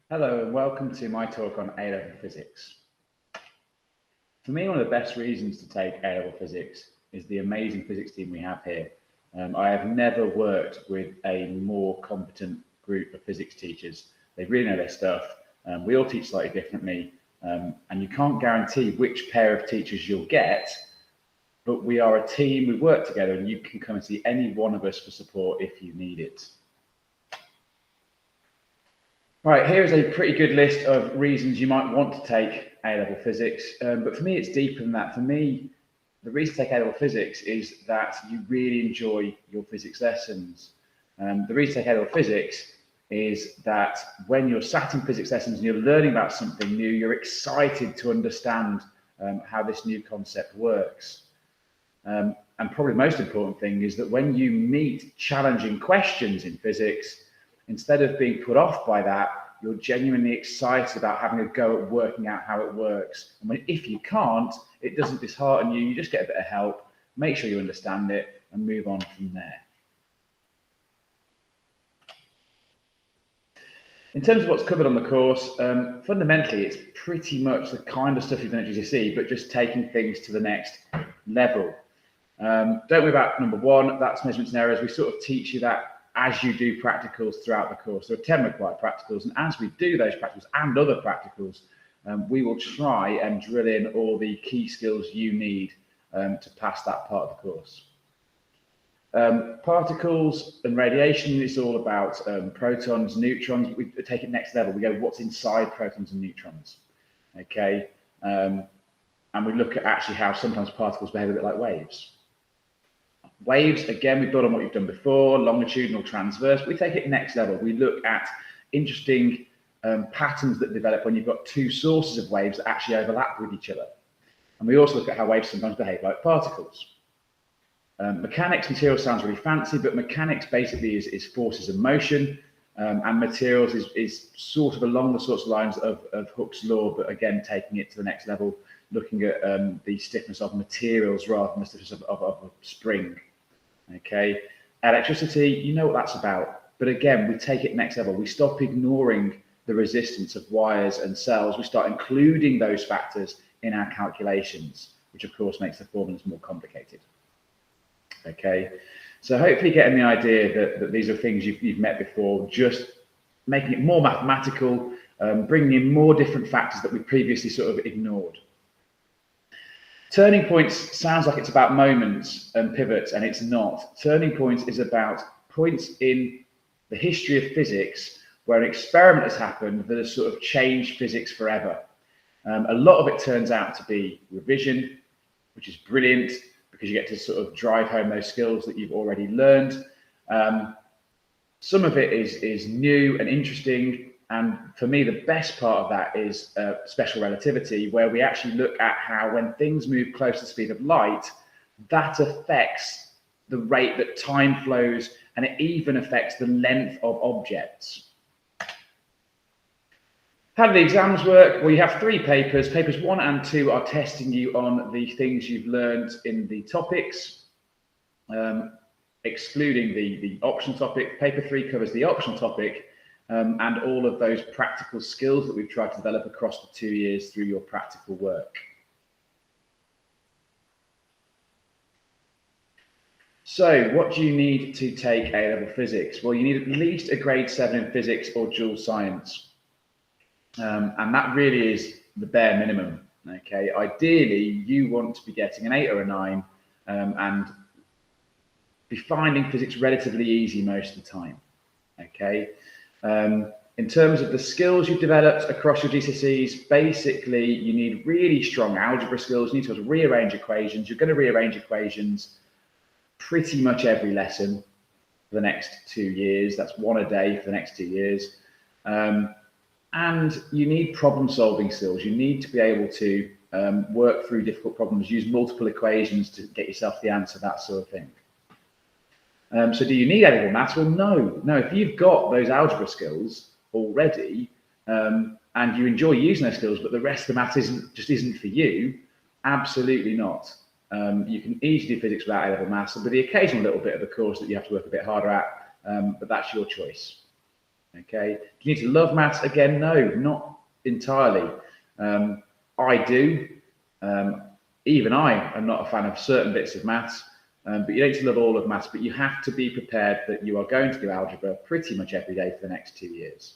Hello and welcome to my talk on A-level physics. For me, one of the best reasons to take A-level physics is the amazing physics team we have here. I have never worked with a more competent group of physics teachers. They really know their stuff. We all teach slightly differently, and you can't guarantee which pair of teachers you'll get, but we are a team, we work together, and you can come and see any one of us for support if you need it. Right, here's a pretty good list of reasons you might want to take A-level physics, but for me it's deeper than that. For me, the reason to take A-level physics is that you really enjoy your physics lessons. The reason to take A-level physics is that when you're sat in physics lessons and you're learning about something new, you're excited to understand how this new concept works. And probably the most important thing is that when you meet challenging questions in physics, instead of being put off by that, you're genuinely excited about having a go at working out how it works. And if you can't, it doesn't dishearten you, you just get a bit of help, make sure you understand it, and move on from there. In terms of what's covered on the course, fundamentally, it's pretty much the kind of stuff you've done at GCSE, but just taking things to the next level. Don't worry about number one, that's measurements and errors. We sort of teach you that as you do practicals throughout the course. There are 10 required practicals, and as we do those practicals and other practicals, we will try and drill in all the key skills you need to pass that part of the course. Particles and radiation is all about protons, neutrons. We take it next level. We go, what's inside protons and neutrons? Okay, and we look at actually how sometimes particles behave a bit like waves. Waves, again, we build on what you've done before, longitudinal, transverse. We take it next level. We look at interesting patterns that develop when you've got two sources of waves that actually overlap with each other. And we also look at how waves sometimes behave like particles. Mechanics, materials sounds really fancy, but mechanics basically is forces of motion, and materials is sort of along the sorts of lines of Hooke's law, but again, taking it to the next level, looking at the stiffness of materials rather than the stiffness of a spring. Okay, electricity, you know what that's about, but again, we take it next level. We stop ignoring the resistance of wires and cells. We start including those factors in our calculations, which of course makes the formulas more complicated. Okay, so hopefully getting the idea that these are things you've met before, just making it more mathematical, bringing in more different factors that we previously sort of ignored. Turning points sounds like it's about moments and pivots, and it's not. Turning points is about points in the history of physics where an experiment has happened that has sort of changed physics forever. A lot of it turns out to be revision, which is brilliant because you get to sort of drive home those skills that you've already learned. Some of it is new and interesting. And for me, the best part of that is special relativity, where we actually look at how when things move close to the speed of light, that affects the rate that time flows, and it even affects the length of objects. How do the exams work? Well, you have three papers. Papers 1 and 2 are testing you on the things you've learned in the topics, excluding the optional topic. Paper 3 covers the optional topic, and all of those practical skills that we've tried to develop across the 2 years through your practical work. So what do you need to take A-level physics? Well, you need at least a grade 7 in physics or dual science. And that really is the bare minimum. Okay, ideally, you want to be getting an 8 or a 9 and be finding physics relatively easy most of the time. Okay. In terms of the skills you've developed across your GCSEs, basically you need really strong algebra skills. You need to be able to rearrange equations. You're going to rearrange equations pretty much every lesson for the next 2 years. That's one a day for the next 2 years. And you need problem solving skills. You need to be able to work through difficult problems, use multiple equations to get yourself the answer, that sort of thing. So do you need A-level maths? Well, no. If you've got those algebra skills already and you enjoy using those skills, but the rest of the maths just isn't for you, absolutely not. You can easily do physics without A-level maths. There'll be the occasional little bit of a course that you have to work a bit harder at, but that's your choice. Okay, do you need to love maths? Again, no, not entirely. I do. Even I am not a fan of certain bits of maths, but you don't need to love all of maths, but you have to be prepared that you are going to do algebra pretty much every day for the next 2 years.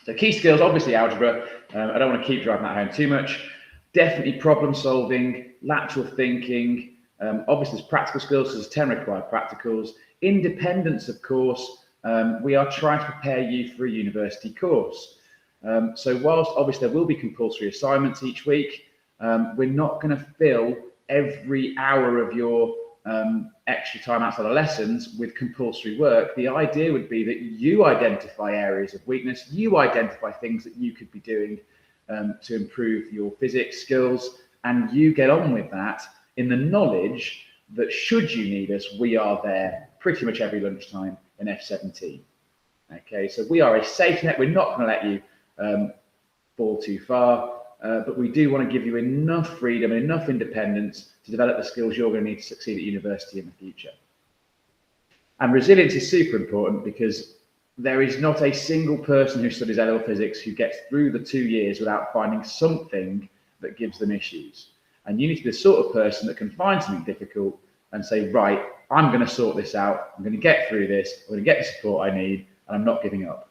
So key skills, obviously algebra. I don't want to keep driving that home too much. Definitely problem solving, lateral thinking. Obviously there's practical skills, so there's 10 required practicals. Independence, of course. We are trying to prepare you for a university course. So whilst obviously there will be compulsory assignments each week, we're not going to fill every hour of your extra time outside of lessons with compulsory work. The idea would be that you identify areas of weakness, you identify things that you could be doing to improve your physics skills, and you get on with that in the knowledge that should you need us, we are there pretty much every lunchtime in F17. Okay, so we are a safety net. We're not going to let you fall too far, but we do want to give you enough freedom and enough independence to develop the skills you're going to need to succeed at university in the future. And resilience is super important because there is not a single person who studies A-level physics who gets through the 2 years without finding something that gives them issues. And you need to be the sort of person that can find something difficult and say, right, I'm going to sort this out. I'm going to get through this. I'm going to get the support I need, and I'm not giving up.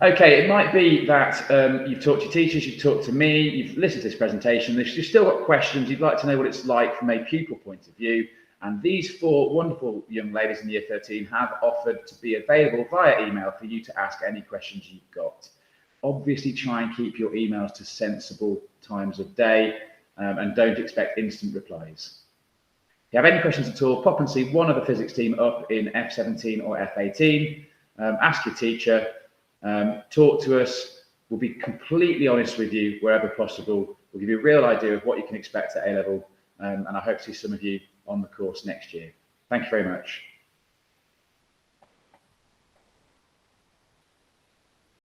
Okay, it might be that you've talked to your teachers, you've talked to me, you've listened to this presentation, you've still got questions, you'd like to know what it's like from a pupil point of view, and these 4 wonderful young ladies in year 13 have offered to be available via email for you to ask any questions you've got. Obviously try and keep your emails to sensible times of day and don't expect instant replies. If you have any questions at all, pop and see one of the physics team up in F17 or F18, ask your teacher, talk to us. We'll be completely honest with you wherever possible. We'll give you a real idea of what you can expect at A-level, and I hope to see some of you on the course next year. Thank you very much.